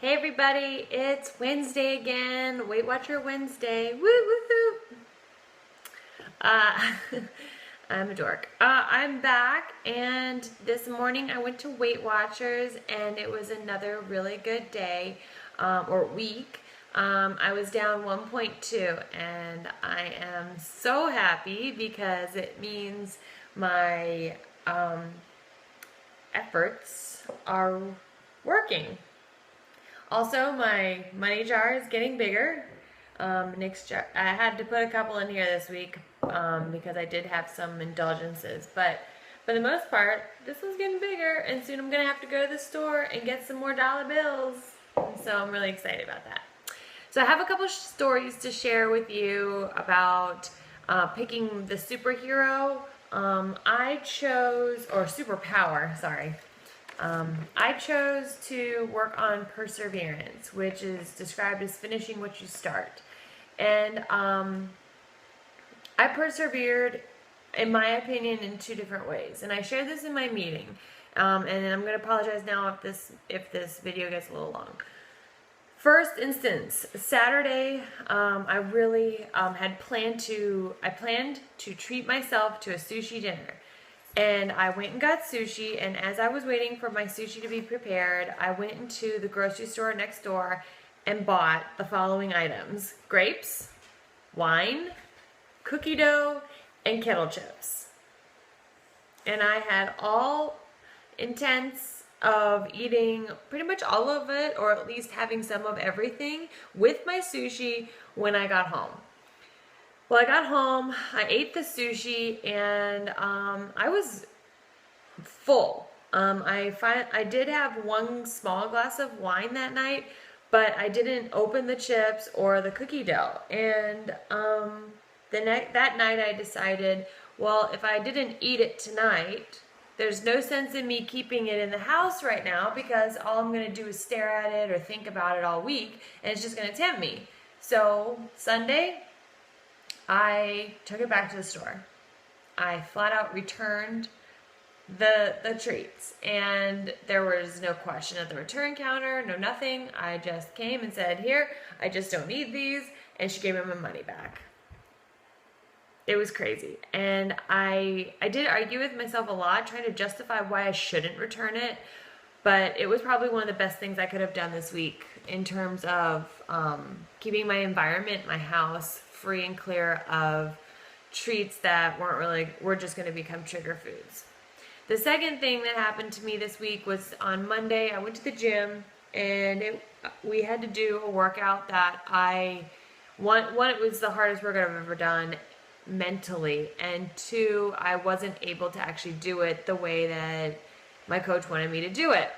Hey everybody, it's Wednesday again. Weight Watcher Wednesday. Woo woohoo! Uh, I'm a dork. I'm back, and this morning I went to Weight Watchers, and it was another really good day or week. I was down 1.2, and I am so happy because it means my efforts are working. Also, my money jar is getting bigger. Nick's jar, I had to put a couple in here this week because I did have some indulgences. But for the most part, this one's getting bigger, and soon I'm going to have to go to the store and get some more dollar bills. So I'm really excited about that. So I have a couple stories to share with you about picking the superhero. I chose, or superpower, sorry. I chose to work on perseverance, which is described as finishing what you start. And I persevered, in my opinion, in two different ways. And I shared this in my meeting. And I'm going to apologize now if this video gets a little long. First instance, Saturday, I really had planned to treat myself to a sushi dinner. And I went and got sushi, and as I was waiting for my sushi to be prepared, I went into the grocery store next door and bought the following items: grapes, wine, cookie dough, and kettle chips. And I had all intents of eating pretty much all of it, or at least having some of everything with my sushi when I got home. Well, I got home, I ate the sushi, and I was full. I did have one small glass of wine that night, but I didn't open the chips or the cookie dough. And that night I decided, well, if I didn't eat it tonight, there's no sense in me keeping it in the house right now because all I'm going to do is stare at it or think about it all week, and it's just going to tempt me. So Sunday, I took it back to the store. I flat out returned the treats, and there was no question at the return counter, no nothing. I just came and said, here, I just don't need these, and she gave me my money back. It was crazy, and I did argue with myself a lot, trying to justify why I shouldn't return it, but it was probably one of the best things I could have done this week in terms of keeping my environment, my house, free and clear of treats that were just going to become trigger foods. The second thing that happened to me this week was on Monday. I went to the gym, and we had to do a workout that one, it was the hardest workout I've ever done mentally, and two, I wasn't able to actually do it the way that my coach wanted me to do it.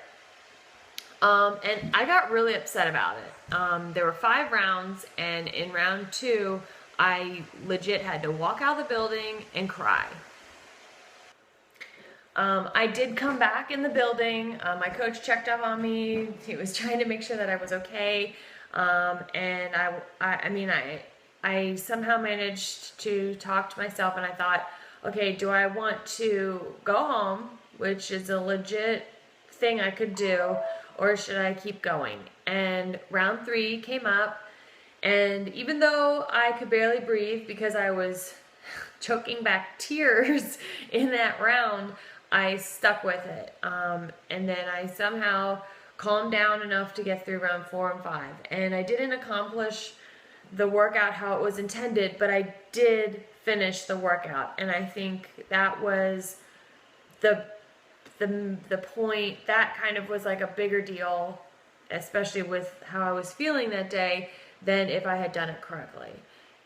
And I got really upset about it. There were 5 rounds, and in round 2, I legit had to walk out of the building and cry. I did come back in the building. My coach checked up on me. He was trying to make sure that I was okay. And I somehow managed to talk to myself, and I thought, okay, do I want to go home, which is a legit thing I could do, or should I keep going? And round 3 came up, and even though I could barely breathe because I was choking back tears in that round, I stuck with it. And then I somehow calmed down enough to get through round 4 and 5. And I didn't accomplish the workout how it was intended, but I did finish the workout. And I think that was the point. That kind of was like a bigger deal, especially with how I was feeling that day, than if I had done it correctly.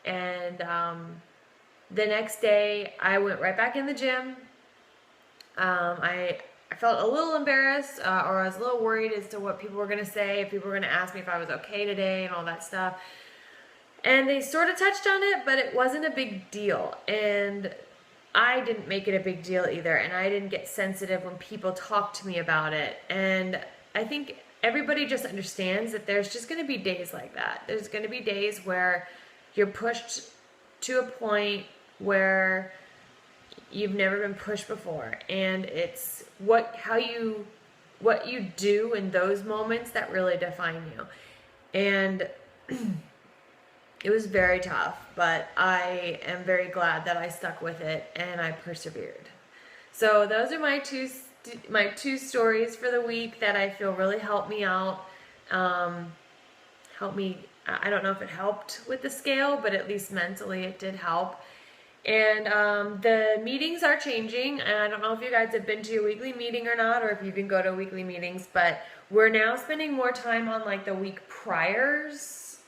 And the next day I went right back in the gym. I felt a little embarrassed, or I was a little worried as to what people were going to say, if people were going to ask me if I was okay today and all that stuff. And they sort of touched on it, but it wasn't a big deal. And I didn't make it a big deal either, and I didn't get sensitive when people talked to me about it. And I think everybody just understands that there's just going to be days like that. There's going to be days where you're pushed to a point where you've never been pushed before, and it's how you what you do in those moments that really define you. And it was very tough, but I am very glad that I stuck with it and I persevered. So those are my two stories for the week that I feel really helped me out. Helped me. I don't know if it helped with the scale, but at least mentally it did help. And the meetings are changing, and I don't know if you guys have been to your weekly meeting or not, or if you can go to weekly meetings, but we're now spending more time on like the week prior's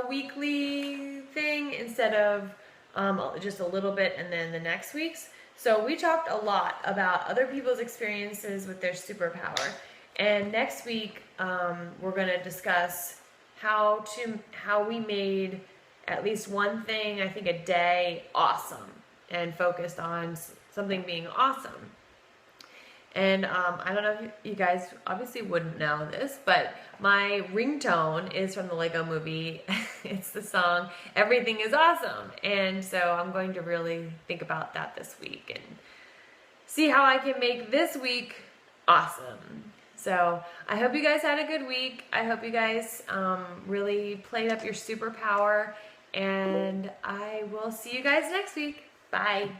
weekly thing instead of just a little bit and then the next week's. So we talked a lot about other people's experiences with their superpower. And next week, we're going to discuss how we made at least one thing, I think a day, awesome, and focused on something being awesome. And I don't know if you guys obviously wouldn't know this, but my ringtone is from the Lego Movie. It's the song Everything is Awesome. And so I'm going to really think about that this week and see how I can make this week awesome. So I hope you guys had a good week. I hope you guys really played up your superpower. And I will see you guys next week. Bye.